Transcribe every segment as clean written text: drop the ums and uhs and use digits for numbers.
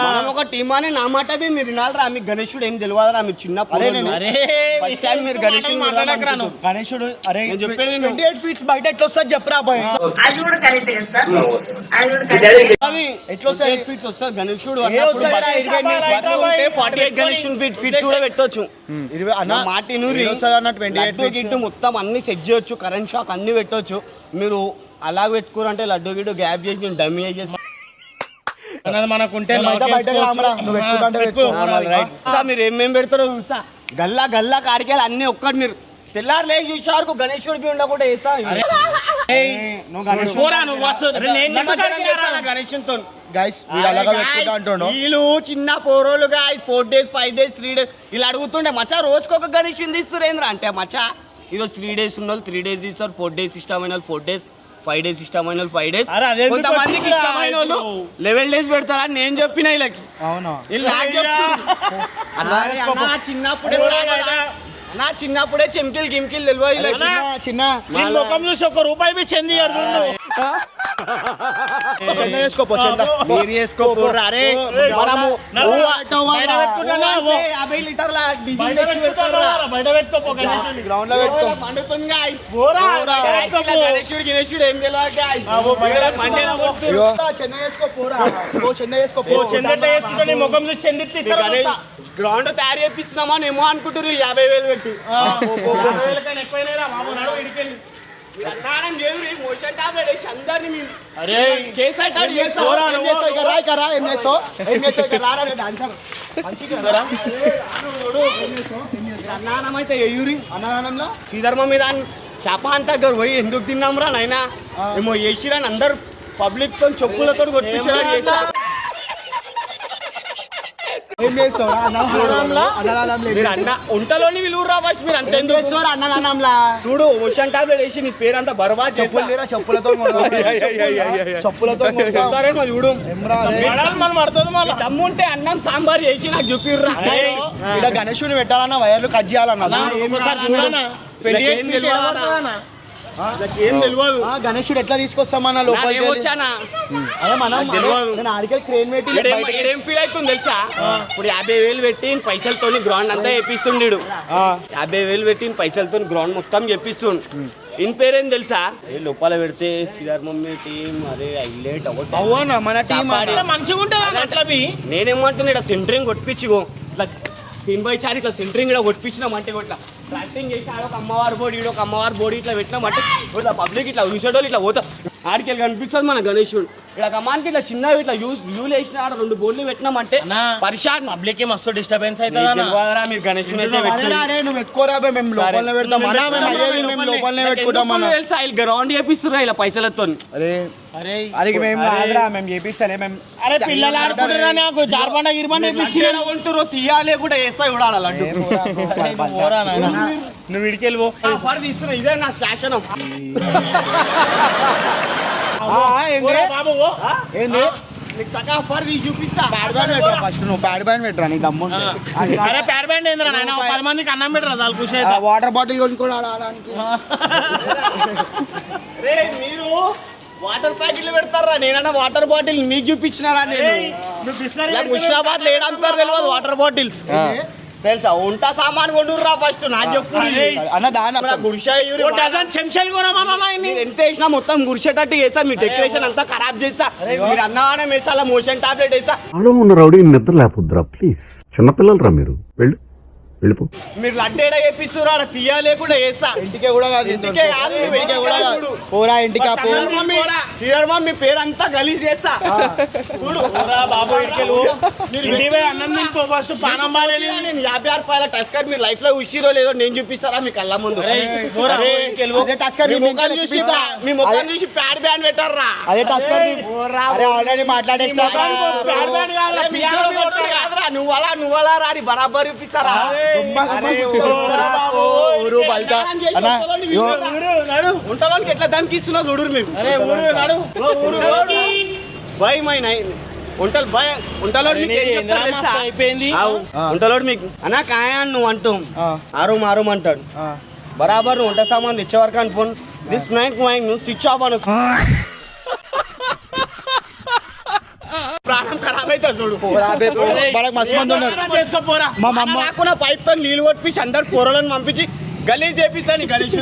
మనం ఒక టీమ్ అని నా మాట మీరు వినాలరా. మీకు గణేశుడు ఏం తెలియదురా, మీరు చిన్నప్పుడు ఫస్ట్ టైం మీరు గణేశుడు అరే 28 ఫీట్స్ బయట ఎట్లా వస్తుంది చెప్పరా ఎట్లా 8 ఫీట్స్ వస్తుంది గణేశుడు. 48 గణేశుడు ఫీట్స్ కూడా పెట్టొచ్చు. మొత్తం అన్ని సెట్ చేయొచ్చు, కరెంట్ షాక్ అన్ని పెట్టొచ్చు. మీరు అలా పెట్టుకోరంటే లడ్డు గిడ్డు గ్యాప్ చేసి డమ్మీ చేసి మనకుంటే మీరు ఏమేం పెడతారో చూసా. గల్లా గల్లా కాడికెళ్ళి అన్ని ఒక్కటి మీరు తెల్లారు లేచి చూసే వరకు గణేశుడికి ఉండకుండా వేస్తా. వీళ్ళు చిన్న పోరోలుగా 4 days 5 days 3 days ఇలా అడుగుతుండే మచ్చా రోజుకొక గణేశుని తీస్తురేంద్ర అంటే మచ్చా ఈరోజు 3 days ఉన్న 3 days తీస్తారు, 4 days ఇష్టమైన 4 days, 5 days ఇష్టమైన 5 days, కొంతమందికి ఇష్టమైన వాళ్ళు 11 days పెడతారని నేను చెప్పిన వీళ్ళకి. చిన్నప్పుడే చెంకిల్ గిమ్కిల్ తెలియదు. చిన్న ముఖం చూసి ₹1 చెంది గ్రౌండ్ తయారు చేపిస్తున్నామని ఏమో అనుకుంటారు 50,000 పెట్టి. మోషన్ టాబ్లెట్ వేసి అందరినీ అన్నానం అయితే ఎయ్యూరి అన్నదానంలో శ్రీధర్మ మీద చేప అంతా పోయి ఎందుకు తిన్నాం రా నాయనా ఏమో వేసిరని అందరు పబ్లిక్ తో చెప్పులతో కొట్టించడం చేస్తా. ఒంటలోని విలువరా ఫస్ట్ మీరు అంత ఎందుకు అన్నదానంలా చూడు మోషన్ టాబ్లెట్ వేసి నీ పేరంతా బర్బాద్ చెప్పులేరా చెప్పులతో చూడు దమ్ముంటే అన్నం సాంబార్ చేసి నాకు చూపిర్రా. గణేశుని పెట్టాలన్నా వైర్లు కట్ చేయాలన్నా ఏం తెలియదు. గణేశుడు ఎట్లా తీసుకొస్తామన్నా లోపలికి వచ్చానా ఏం ఫీల్ అవుతుంది తెలుసా. ఇప్పుడు 50,000 పెట్టి పైసలతో గ్రౌండ్ అంతా వేపిస్తుండీడు. 50,000 పెట్టి పైసలతో గ్రౌండ్ మొత్తం చెప్పిస్తుండు. ఇన్ పేరేం తెలుసా లోపల పెడితే శ్రీధర్ మమ్మీ టీం అదే హైలైట్ మన టీం మంచిగా ఉంటుంది. నేనేమంటున్నా ఇక్కడ సెంటరింగ్ కొట్టించిగో ఇట్లా 3/4 ఇట్లా సెంటరింగ్ కూడా కొట్టించినామంటే ఇట్లా ప్రాక్టింగ్ చేసి ఆడొక అమ్మవారి బోర్డు ఈడొక అమ్మవారి బోర్డు ఇట్లా పెట్టినామంటే ఇట్లా పబ్లిక్ ఇట్లా చూసేటోళ్ళు ఇట్లా పోతా ఆడికి కనిపిస్తుంది మన గణేశుడు. ఇక్కడ కమానికి ఇట్లా చిన్నవి ఇట్లా యూలు వేసిన ఆడ 2 బోర్డులు పెట్టినామంటే పరిశాన్ పబ్లిక్ మస్తు డిస్టర్బెన్స్ అవుతుంది. మీరు గణేశుడు తెలుసా వీళ్ళు గ్రౌండ్ చేపిస్తున్నా ఇలా పైసలతో. తీయాలి కూడా వేస్తా చూడాలి. నువ్వు ఇడికెళ్ళిపో తీస్తున్నా ఇదే నా శాసనం. చూపిస్తా ఫస్ట్ నువ్వు ప్యాడ్ బ్యాండ్ పెట్టరా నీకు దమ్ము. ప్యాడ్ బ్యాండ్ ఏంద్రా 10 మందికి అన్నం పెట్టరా చాలా ఖుషి అయితే. వాటర్ బాటిల్ కొనుక్కోవడానికి మీరు వాటర్ ప్యాకెట్లు పెడతారా? నేనన్నా వాటర్ బాటిల్ మీకు చూపించినారా? నేను హుషాబాద్ లేడంటారు తెలియదు వాటర్ బాటిల్స్ తెలుసా. ఉంటా సామాన్ కొండుర్రా ఫస్ట్ నాకు చెప్పు. ఎంత వేసినా మొత్తం గురిసేటట్టు వేసా. మీ డెకరేషన్ అంతా ఖరాబ్ చేస్తా. మీరు అన్నవానే వేసా మోషన్ టాబ్లెట్ వేసా. రౌడీ నిద్ర లేపుద్రా ప్లీజ్. చిన్నపిల్లలరా మీరు వెళ్ళు వెళ్ళిపో. మీరు లడ్డేడా వేపిస్తున్నారు ఆడ తీయ లేకుండా వేస్తా. ఇంటికే కూడా కాదు ఇంటికే కాదు పోరా ఇంటికి శ్రీధర్మ మీ పేరంతా గలీజ్ చేస్తా చూడు బాబు. అన్నం తింపో ఫస్ట్ పానం బాలేదు. నేను 50 రూపాయల టస్కర్ మీరు లైఫ్ లో ఉషిరో లేదో నేను చూపిస్తారా మీ కళ్ళ ముందు. మీ ముఖం చూసి ప్యాడ్ బ్యాండ్ పెట్టారా? అదే టస్కర్ మాట్లాడేస్తా. నువ్వలా రాని బరాబర్ చూపిస్తారా? ఉంటలోకి ఎట్లా దానికి ఇస్తున్నా చూడు మీరు. బాయ్ మై ఉంటలు బాయ్ ఉంటలోడు మీకు అన్నా కాయా నువ్వు అంటాం ఆరు అంటాడు బరాబర్ వంట సామాన్ తెచ్చేవరకు అని ఫోన్ దిస్ నైట్ నువ్వు స్విచ్ ఆఫ్ అను ప్రాణం ప్రాణం ఖరాబ్ అవుతుంది చూడు. మనకు మస్తు మంది ఉన్నారు. చేసుకోపోరా మా మమ్మ రాకుండా పైప్ తో నీళ్ళు కొట్టించి అందరు కూరలను పంపించి గలీజ్ చేపిస్తాను గణేష్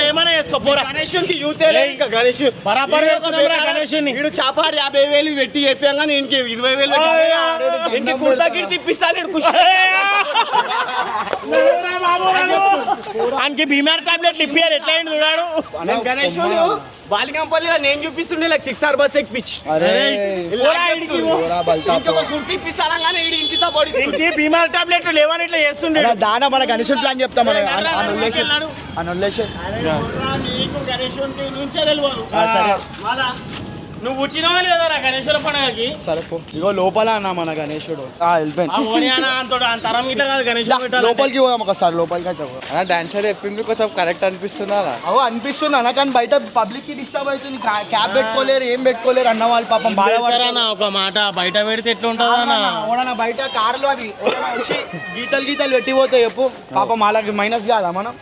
ఏమైనా వేసుకోపోరా. గణేష్ కి యూత్ ఇంకా గణేష్ వీడు చాపాడు 50,000 పెట్టి చెప్పాం కానీ ఇంటికి 20,000 ఇంటికి కుర్తాకి తిప్పిస్తాను ఆయనకి బీమార్ టాబ్లెట్లు ఇప్పారు ఎట్లా అయింది చూడాడు. గణేష్ బాలికంపల్లిలో నేను చూపిస్తుండే లైక్ 6 బస్ ఎక్కిపించి ఇంటికి బీమార్ టాబ్లెట్లు లేవని ఇట్లా చేస్తుండే. దానా మన గణేశుని ప్లాన్ చెప్తాం మనం నీకు గణేష్ నుంచే తెలియదు. నువ్వు పుట్టినవా లేదా గణేశ్వర పండుగకి? సరే పో. ఇగో లోపల అన్న మన గణేశుడు తరం ఇట్లా కాదు గణేష్ లోపలికి పోదాం ఒకసారి. లోపలికి అయితే డాన్సర్ చెప్పింది కొంచెం కరెక్ట్ అనిపిస్తున్నారా? అవు అనిపిస్తుంది అన్న, కానీ బయట పబ్లిక్ కి డిస్టర్బ్ అవుతుంది. క్యాబ్ పెట్టుకోలేరు, ఏం పెట్టుకోలేరు అన్న వాళ్ళు పాపం బాధపడతారా. ఒక మాట బయట పెడితే ఎట్లా ఉంటుందా? బయట కార్లు అవి వచ్చి గీతలు పెట్టిపోతాయి చెప్పు. పాపం వాళ్ళకి మైనస్ కాదా మనం?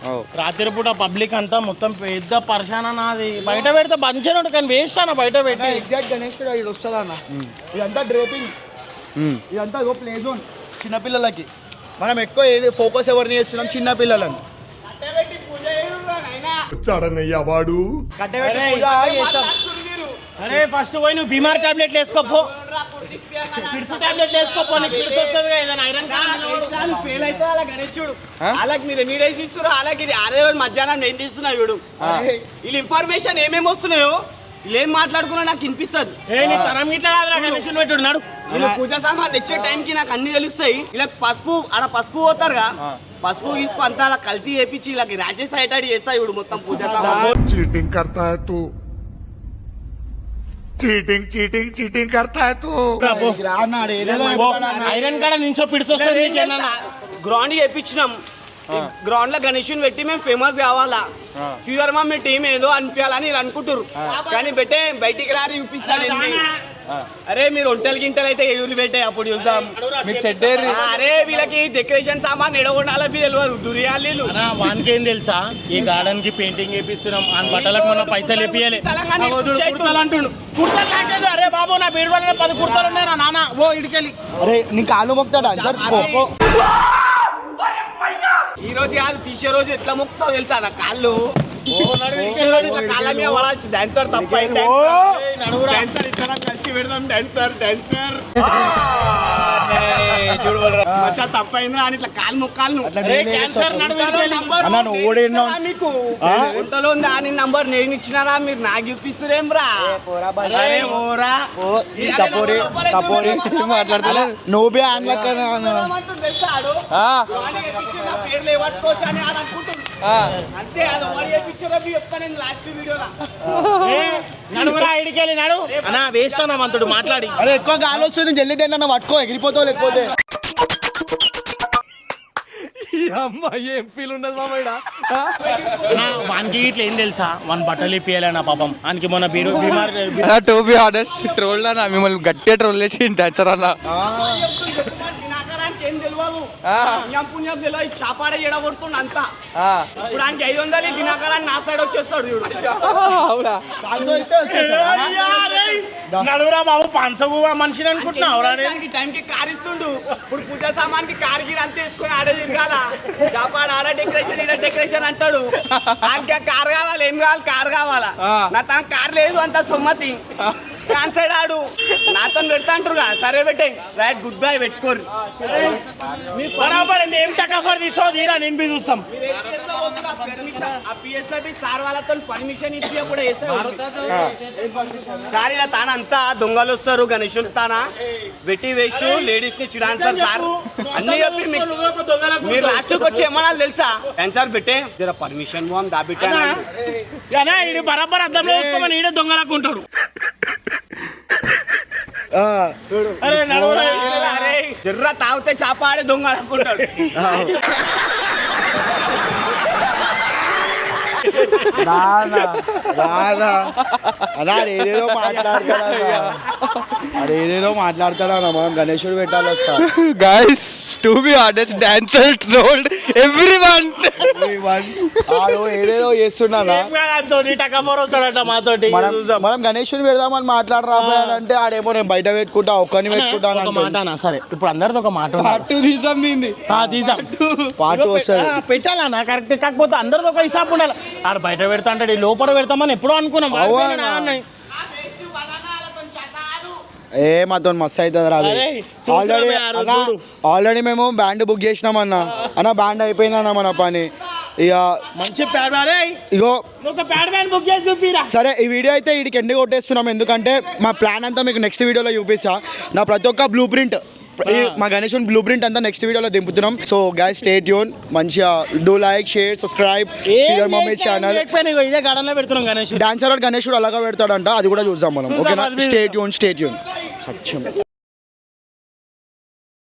రాత్రి పూట పబ్లిక్ అంతా మొత్తం పెద్ద పర్షాన్ అన్నది. బయట పెడితే మంచిగా ఉంటుంది కానీ వేస్ట్ అన్న బయట పెట్టి. ఎగ్జాక్ట్ గణేశుడు ఇక్కడ వస్తుంది అన్న. ఇదంతా డ్రేపింగ్, ఇదంతా ఇగో ప్లే జోన్ చిన్నపిల్లలకి. మనం ఎక్కువ ఏది ఫోకస్ ఎవరిని చేస్తున్నాం? చిన్నపిల్లలను. వాడు అరే ఫస్ట్ పోయి నువ్వు బీమార్ టాబ్లెట్లు వేసుకోపో. పిడ్స్ టాబ్లెట్లు వేసుకోపో, నీకు పిడ్స్ వస్తుంది కదా. ఐరన్ ఫెయిల్ అయితే అలా గణేశుడు అలాగే మీరు ఎన్ని డేస్ ఇస్తున్నారు అలాగే అదే రోజు మధ్యాహ్నం నేను తీస్తున్నా వీడు. వీళ్ళు ఇన్ఫర్మేషన్ ఏమేమి వస్తున్నాయో వీళ్ళు ఏం మాట్లాడుకున్నా నాకు వినిపిస్తుంది. వీళ్ళు పూజ సామాన్ తెచ్చే టైంకి నాకు అన్ని తెలుస్తాయి. ఇలా పసుపు ఆడ పసుపు పోతారుగా, పసుపు గీసుకు అంతా అలా కల్తీ చేపించి ఇలా ర్యాషెస్ అయ్యేటట్టు చేస్తాయి ఇప్పుడు మొత్తం పూజ సామాన్. चीटिंग करता है तू, चीटिंग चीटिंग चीटिंग करता है तू. ఐరన్ కాడ నుంచో పిడ్స్ వస్తుంది. గ్రౌండ్ చేయించినాం. గ్రౌండ్ లో గణేషుని పెట్టి మేము ఫేమస్ కావాలా, సీజర్ మా మీ టీం ఏదో అనిపించాలని వీళ్ళు అనుకుంటారు. కానీ బయటికి రాని చూపిస్తాను. అరే మీరు ఒంటలు గింటలు అయితే ఎవరు పెట్టే అప్పుడు చూద్దాం. అరే వీళ్ళకి డెకరేషన్ సామాన్ ఎడగొండాల తెలియదు దుర్యాలు. వానికి ఏం తెలుసా? ఈ గార్డెన్ కి పెయింటింగ్ వేపిస్తున్నాం, ఆ బట్టలకు మన పైసలు వేపియాలి అంటుండు. కుర్తాలు అరే బాబు నా బీడు 10 కుర్తాలు ఉన్నాయి నా నాన్న. ఓ ఇడికెళ్ళి అరే నీ కాళ్ళు మొక్తాడా సార్? ఈ రోజు కాదు తీసే రోజు ఎట్లా మొక్కుతావు తెలుసా నా కాళ్ళు. కాళ్ళ మీద పడాల్సి డాన్సర్ తప్ప డాన్సర్ ఇద్దరం కలిసి పెడదాం. డాన్సర్ చూడు మంచిగా తప్పైందా అని ఇట్లా కాలు మొక్కాలు. మీకు ఒంటలో ఉంది అని నంబర్ నేను ఇచ్చినారా మీరు నాకు చూపిస్తురేం రా? నువ్వు బి ఆన్లక్ పేర్లు ఏమట్టుకోవచ్చు అని అని అనుకుంటుంది. అంతే అది ఓడి పిక్చర్ అవి చెప్తాను నేను లాస్ట్ వీడియోలో. నడుగురా ఇడికెళ్ళి నడు అన్న. వేస్ట్ అన్న మంతుడు మాట్లాడి. అరే ఎక్కువ గాలి వస్తుంది, జల్లి దేన్న పట్టుకో, ఎగిరిపోతావు లేకపోతే. ఏం ఫీల్ ఉండదు మామయ్య. వానికి ఇట్లా ఏం తెలుసా? మన బట్టలు ఇప్పియాలన్న పాపం. ఆయనకి మొన్న బీమార్ టు బి ఆనెస్ట్ ట్రోల్ అన్న, మిమ్మల్ని గట్టిగా ట్రోల్ చేసి డాన్సర్ అన్న. ఏం తెలియదు పుణ్యం తెలియదు. చాపాడ ఎడగొడుతుండ అంతా. ఇప్పుడు ఆయనకి 500 దినాకరాన్ని నా సైడ్ వచ్చేస్తాడు చూడు. నడుగురా బాబు 500 మనిషిని అనుకుంటున్నావు. టైంకి కార్ ఇస్తుండు. ఇప్పుడు పూజ సామాన్కి కార్ గిరి అంతా వేసుకొని ఆడే తిరగాల. చాపాడ ఆడ డెకరేషన్ ఈడ డెకరేషన్ అంటాడు. ఆయనకి కార్ కావాలి, ఏం కావాలి? కార్ కావాలా? నా తన కార్ లేదు అంత సొమ్మతి. సైడ్ ఆడు నాతో పెడతా అంటారుగా. సరే పెట్టే రైట్ గుడ్ బై పెట్టుకోరు. బరాబర్ ఏం టకాఫర్ తీసుకో తీరా నేను బి చూస్తాం. సార్ వాళ్ళతో పర్మిషన్ ఇచ్చి కూడా సార్ ఇలా తాన అంతా దొంగలు వస్తారు. గణేష్ తాన వెట్టి వేస్ట్ లేడీస్ ని చిడాన్సర్ సార్ అన్ని చెప్పి మీరు లాస్ట్ కి వచ్చి ఏమన్నా తెలుసా? డాన్సర్ పెట్టే జర పర్మిషన్ దాబిట్టా ఇది బరాబర్ అర్థంలో వేసుకోమని ఈడే దొంగలకు ఉంటాడు. జర్ర తాగితే చాపాడే దొంగ అనుకుంటాడు. ఏదేదో మాట్లాడతాడా మనం గణేశుడు పెట్టాలి వస్తా. Guys to be honest dancer trolled everyone. ఏదేదో చేస్తున్నానా మాతోటి మనం గణేషుని పెడదామని మాట్లాడరా అంటే ఆడేమో నేను బయట పెట్టుకుంటా ఒక్కని పెట్టుకుంటాను ఒక మాట అన్న, సరే ఇప్పుడు అందరిది ఒక మాట ఉంది. పార్ట్ 2 తీసాం దీన్ని. తీసాం పార్ట్ వస్తుంది పెట్టాలన్నా కరెక్ట్. కాకపోతే అందరిది ఒక హిసాబ్ ఉండాలి. ఆడ బయట పెడతా అంటే లోపల పెడతామని ఎప్పుడో అనుకున్నాం. అవునా? ఏ మాతో మస్తు అవుతుంది రా అరే, చూసినామే ఆ రోజు చూడు. ఆల్రెడీ మేము బ్యాండ్ బుక్ చేసినాం అన్న బ్యాండ్ అయిపోయిందన్న మన పని ఇక మంచి ప్యాడ్ అరే ఇగో ఒక ప్యాడ్ బ్యాండ్ బుక్ చేసి చూపిరా. సరే ఈ వీడియో అయితే వీడికి ఎండి కొట్టేస్తున్నాం ఎందుకంటే మా ప్లాన్ అంతా మీకు నెక్స్ట్ వీడియోలో చూపిస్తా. నా ప్రతి ఒక్క బ్లూ ప్రింట్ మా గణేష్ బ్లూ ప్రింట్ అంతా నెక్స్ట్ వీడియోలో దింపుతున్నాం. సో గైస్ స్టే ట్యూన్, మంచిగా do like share subscribe Sridhar mummy channel. ఇదే గార్డెన్ లో పెడుతున్నాం గణేష్. డాన్సర్ గణేషుడు అలాగా పెడతాడంట, అది కూడా చూద్దాం మనం. ఓకేనా? స్టే ట్యూన్ సత్యం.